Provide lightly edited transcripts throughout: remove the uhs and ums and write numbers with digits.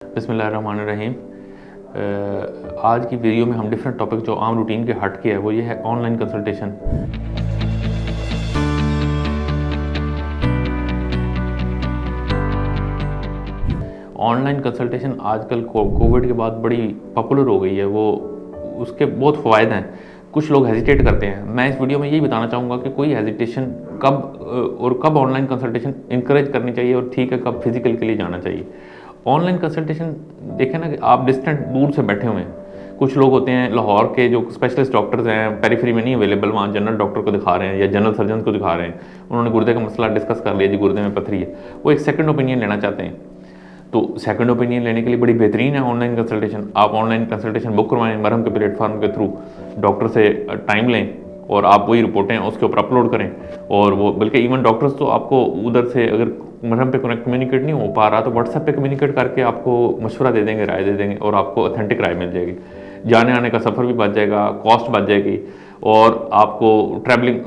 बिस्मिल्लाहिर्रहमानिर्रहीम। आज की वीडियो में हम डिफरेंट टॉपिक जो आम रूटीन के हट के है वो ये है ऑनलाइन कंसल्टेशन। ऑनलाइन कंसल्टेशन आजकल कोविड के बाद बड़ी पॉपुलर हो गई है। वो उसके बहुत फ़ायदे हैं। कुछ लोग हेजिटेट करते हैं। मैं इस वीडियो में यही बताना चाहूँगा कि कोई हेजिटेशन कब ऑनलाइन कंसल्टेशन इंकरेज करनी चाहिए और ठीक है कब फिज़िकल के लिए जाना चाहिए। ऑनलाइन कंसल्टेशन देखें ना कि आप डिस्टेंट दूर से बैठे हुए हैं। कुछ लोग होते हैं लाहौर के जो स्पेशलिस्ट डॉक्टर्स हैं, पेरिफेरी में नहीं अवेलेबल, वहाँ जनरल डॉक्टर को दिखा रहे हैं या जनरल सर्जन को दिखा रहे हैं। उन्होंने गुर्दे का मसला डिस्कस कर लिया, जी गुर्दे में पथरी है। वो एक सेकंड ओपिनियन लेना चाहते हैं। तो सेकंड ओपिनियन लेने के लिए बड़ी बेहतरीन है ऑनलाइन कंसल्टेशन। आप ऑनलाइन कंसल्टेशन बुक करवाएं मरहम के प्लेटफॉर्म के थ्रू, डॉक्टर से टाइम लें और आप वही रिपोर्टें उसके ऊपर अपलोड करें। और वो बल्कि इवन डॉक्टर्स तो आपको उधर से अगर मरहम पे कम्युनिकेट नहीं हो पा रहा तो व्हाट्सएप पे कम्युनिकेट करके आपको मशवरा दे देंगे, राय दे देंगे और आपको ऑथेंटिक राय मिल जाएगी। जाने आने का सफ़र भी बच जाएगा, कॉस्ट बच जाएगी और आपको ट्रैवलिंग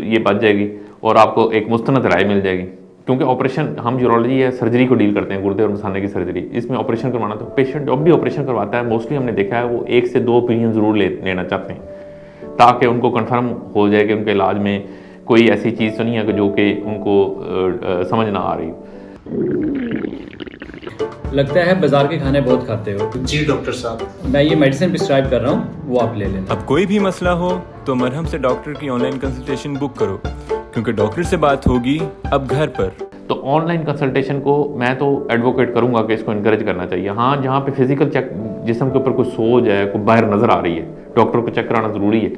ये बच जाएगी और आपको एक मुस्तनद राय मिल जाएगी। क्योंकि ऑपरेशन हम यूरोलॉजी या सर्जरी को डील करते हैं, गुर्दे और मसाने की सर्जरी, इसमें ऑपरेशन करवाना तो पेशेंट जब भी ऑपरेशन करवाता है मोस्टली हमने देखा है वो 1 से 2 ओपिनियन ज़रूर लेना चाहते हैं ताकि उनको कंफर्म हो जाए कि उनके इलाज में कोई ऐसी चीज़ तो नहीं है कि जो कि उनको समझ ना आ रही। लगता है बाजार के खाने बहुत खाते हो। जी डॉक्टर साहब, मैं ये मेडिसिन प्रिस्क्राइब कर रहा हूँ, वो आप ले लेना। अब कोई भी मसला हो तो मरहम से डॉक्टर की ऑनलाइन कंसल्टेशन बुक करो, क्योंकि डॉक्टर से बात होगी अब घर पर। तो ऑनलाइन कंसल्टेशन को मैं तो एडवोकेट करूंगा कि इसको इनकरेज करना चाहिए। हाँ, जहाँ पे फिजिकल चेक, जिस्म के ऊपर कोई सोज है, कोई बाहर नज़र आ रही है, डॉक्टर को चेक कराना ज़रूरी है,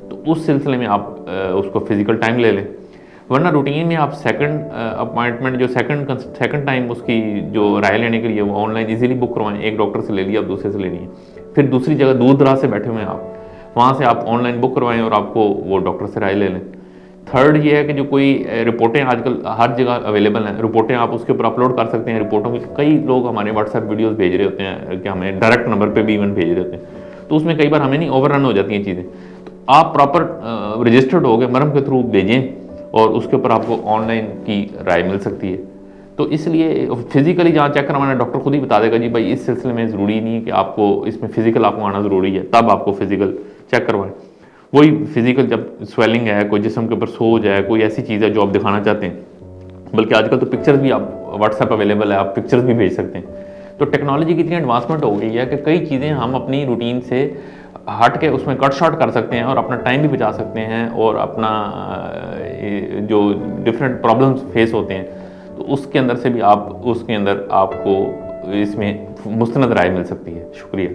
तो उस सिलसिले में आप उसको फिजिकल टाइम ले लें। वरना रूटीन में आप सेकंड अपॉइंटमेंट जो सेकंड टाइम उसकी जो राय लेने के लिए वो ऑनलाइन इजीली बुक करवाएं। एक डॉक्टर से ले लिया, आप दूसरे से लेनी है, फिर दूसरी जगह दूर दराज से बैठे हुए हैं आप, वहाँ से आप ऑनलाइन बुक करवाएं और आपको वो डॉक्टर से राय ले लें। थर्ड ये है कि जो कोई रिपोर्टें आजकल हर जगह अवेलेबल हैं, रिपोर्टें आप उसके ऊपर अपलोड कर सकते हैं। रिपोर्टों की कई लोग हमारे व्हाट्सएप वीडियोस भेज रहे होते हैं कि हमें डायरेक्ट नंबर पे भी इवन भेज रहे होते हैं, तो उसमें कई बार हमें नहीं ओवररन हो जाती हैं चीज़ें। तो आप प्रॉपर रजिस्टर्ड हो गए मरहम के थ्रू भेजें और उसके ऊपर आपको ऑनलाइन की राय मिल सकती है। तो इसलिए फिजिकली जहाँ चेक करवाना डॉक्टर खुद ही बता देगा जी भाई इस सिलसिले में ज़रूरी नहीं है कि आपको इसमें फिजिकल आपको आना ज़रूरी है, तब आपको फिजिकल चेक करवाएं। वही फिजिकल जब स्वेलिंग है, कोई जिस्म के ऊपर सोज है, कोई ऐसी चीज़ है जो आप दिखाना चाहते हैं, बल्कि आजकल तो पिक्चर्स भी आप व्हाट्सएप अवेलेबल है, आप पिक्चर्स भी भेज सकते हैं। तो टेक्नोलॉजी की इतनी एडवांसमेंट हो गई है कि कई चीज़ें हम अपनी रूटीन से हट के उसमें कट शॉर्ट कर सकते हैं और अपना टाइम भी बचा सकते हैं और अपना जो डिफरेंट प्रॉब्लम्स फेस होते हैं तो उसके अंदर से भी उसके अंदर आपको इसमें मुस्तनद राय मिल सकती है। शुक्रिया।